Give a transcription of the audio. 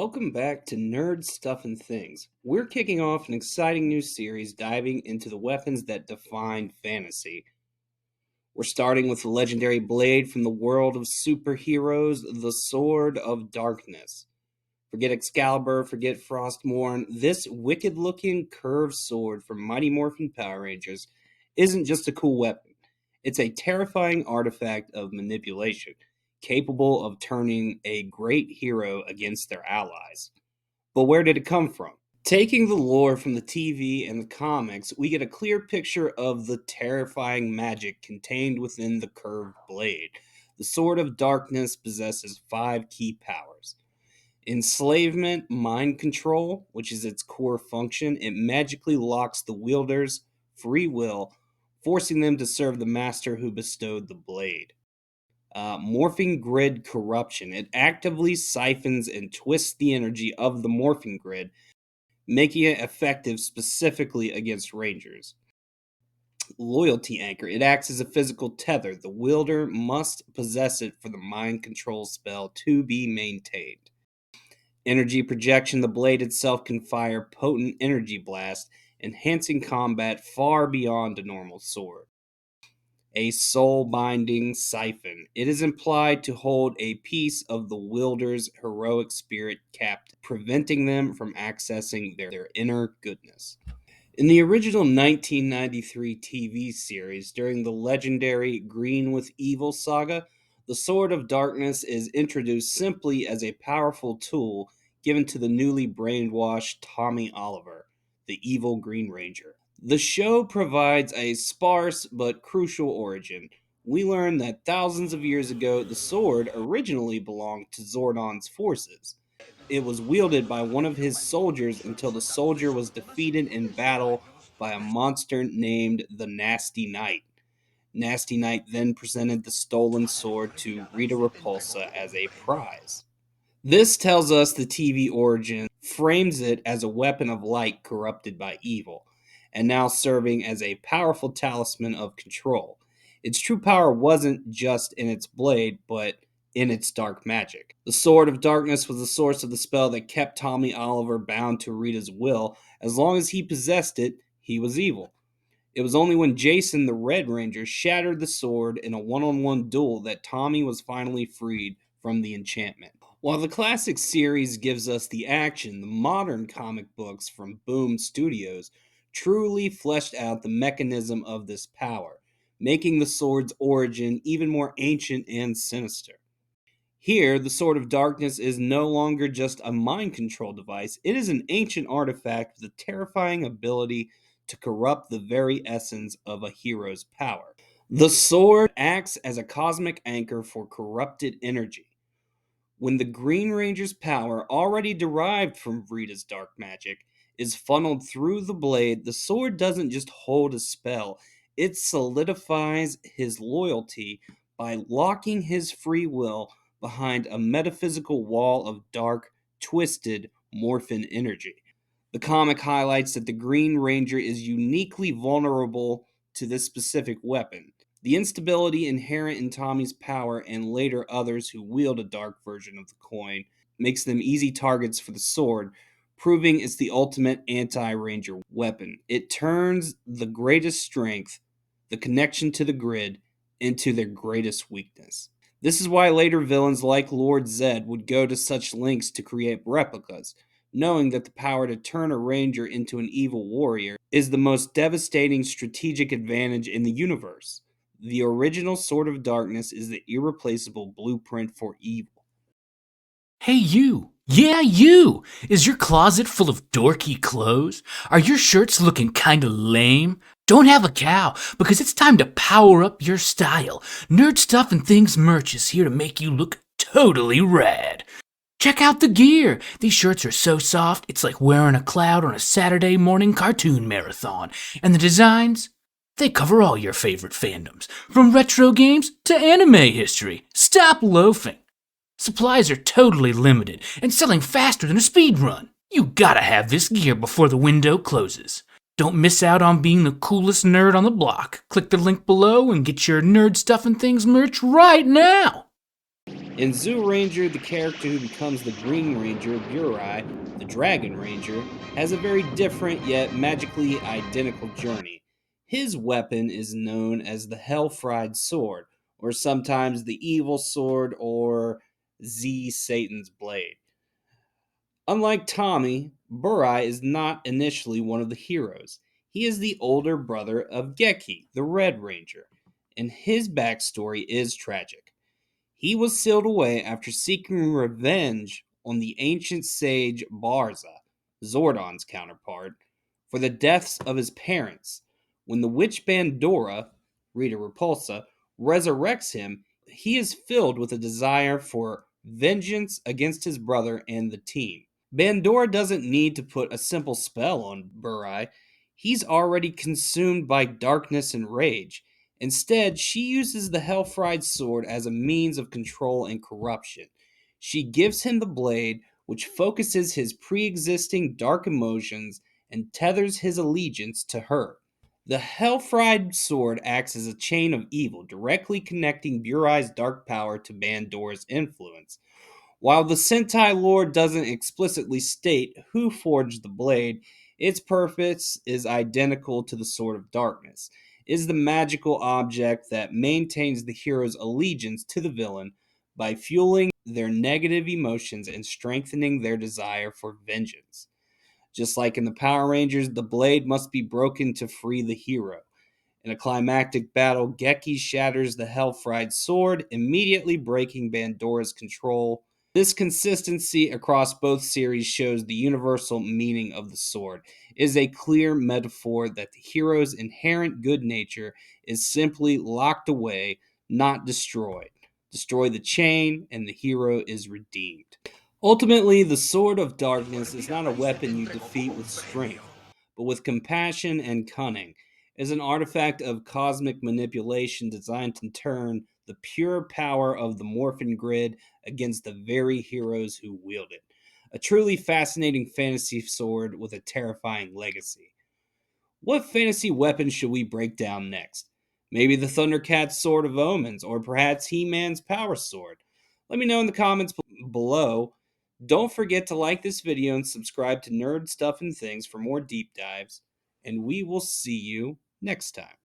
Welcome back to Nerd Stuff and Things. We're kicking off an exciting new series diving into the weapons that define fantasy. We're starting with the legendary blade from the world of superheroes, the Sword of Darkness. Forget Excalibur, forget Frostmourne. This wicked-looking curved sword from Mighty Morphin Power Rangers isn't just a cool weapon. It's a terrifying artifact of manipulation, capable of turning a great hero against their allies. But where did it come from? Taking the lore from the TV and the comics, we get a clear picture of the terrifying magic contained within the curved blade. The Sword of Darkness possesses 5 key powers. Enslavement, mind control, which is its core function. It magically locks the wielder's free will, forcing them to serve the master who bestowed the blade. Morphing grid corruption. It actively siphons and twists the energy of the morphing grid, making it effective specifically against rangers. Loyalty anchor. It acts as a physical tether. The wielder must possess it for the mind control spell to be maintained. Energy projection. The blade itself can fire potent energy blast, enhancing combat far beyond a normal sword. A soul-binding siphon. It is implied to hold a piece of the wielder's heroic spirit captive, preventing them from accessing their inner goodness. In the original 1993 TV series, during the legendary Green with Evil saga, the Sword of Darkness is introduced simply as a powerful tool given to the newly brainwashed Tommy Oliver, the evil Green Ranger. The show provides a sparse but crucial origin. We learn that thousands of years ago, the sword originally belonged to Zordon's forces. It was wielded by one of his soldiers until the soldier was defeated in battle by a monster named the Nasty Knight. Nasty Knight then presented the stolen sword to Rita Repulsa as a prize. This tells us the TV origin frames it as a weapon of light corrupted by evil, and now serving as a powerful talisman of control. Its true power wasn't just in its blade, but in its dark magic. The Sword of Darkness was the source of the spell that kept Tommy Oliver bound to Rita's will. As long as he possessed it, he was evil. It was only when Jason the Red Ranger shattered the sword in a one-on-one duel that Tommy was finally freed from the enchantment. While the classic series gives us the action, the modern comic books from Boom Studios truly fleshed out the mechanism of this power, making the sword's origin even more ancient and sinister. Here, the Sword of Darkness is no longer just a mind control device, it is an ancient artifact with a terrifying ability to corrupt the very essence of a hero's power. The sword acts as a cosmic anchor for corrupted energy. When the Green Ranger's power, already derived from Rita's dark magic, is funneled through the blade, the sword doesn't just hold a spell, it solidifies his loyalty by locking his free will behind a metaphysical wall of dark, twisted, morphin energy. The comic highlights that the Green Ranger is uniquely vulnerable to this specific weapon. The instability inherent in Tommy's power and later others who wield a dark version of the coin makes them easy targets for the sword, proving it's the ultimate anti-Ranger weapon. It turns the greatest strength, the connection to the grid, into their greatest weakness. This is why later villains like Lord Zed would go to such lengths to create replicas, knowing that the power to turn a Ranger into an evil warrior is the most devastating strategic advantage in the universe. The original Sword of Darkness is the irreplaceable blueprint for evil. Hey you! Yeah, you! Is your closet full of dorky clothes? Are your shirts looking kinda lame? Don't have a cow, because it's time to power up your style. Nerd Stuff and Things merch is here to make you look totally rad. Check out the gear! These shirts are so soft, it's like wearing a cloud on a Saturday morning cartoon marathon. And the designs? They cover all your favorite fandoms, from retro games to anime history. Stop loafing! Supplies are totally limited and selling faster than a speed run. You gotta have this gear before the window closes. Don't miss out on being the coolest nerd on the block. Click the link below and get your Nerd Stuff and Things merch right now. In Zyuranger, the character who becomes the Green Ranger, Burai, the Dragon Ranger, has a very different yet magically identical journey. His weapon is known as the Hell-Fried Sword, or sometimes the Evil Sword, or Z Satan's Blade. Unlike Tommy, Burai is not initially one of the heroes. He is the older brother of Geki, the Red Ranger, and his backstory is tragic. He was sealed away after seeking revenge on the ancient sage Barza, Zordon's counterpart, for the deaths of his parents. When the witch Bandora, Rita Repulsa, resurrects him, he is filled with a desire for vengeance against his brother and the team. Bandora doesn't need to put a simple spell on Burai. He's already consumed by darkness and rage. Instead, she uses the Hell-Fried Sword as a means of control and corruption. She gives him the blade, which focuses his pre-existing dark emotions and tethers his allegiance to her. The Hell-Fried Sword acts as a chain of evil, directly connecting Burai's dark power to Bandora's influence. While the Sentai lore doesn't explicitly state who forged the blade, its purpose is identical to the Sword of Darkness. It is the magical object that maintains the hero's allegiance to the villain by fueling their negative emotions and strengthening their desire for vengeance. Just like in the Power Rangers, the blade must be broken to free the hero. In a climactic battle, Geki shatters the Hell-Fried Sword, immediately breaking Bandora's control. This consistency across both series shows the universal meaning of the sword. It is a clear metaphor that the hero's inherent good nature is simply locked away, not destroyed. Destroy the chain, and the hero is redeemed. Ultimately, the Sword of Darkness is not a weapon you defeat with strength, but with compassion and cunning. It is an artifact of cosmic manipulation designed to turn the pure power of the Morphin Grid against the very heroes who wield it. A truly fascinating fantasy sword with a terrifying legacy. What fantasy weapon should we break down next? Maybe the Thundercat's Sword of Omens, or perhaps He Man's Power Sword? Let me know in the comments below. Don't forget to like this video and subscribe to Nerd Stuff and Things for more deep dives, and we will see you next time.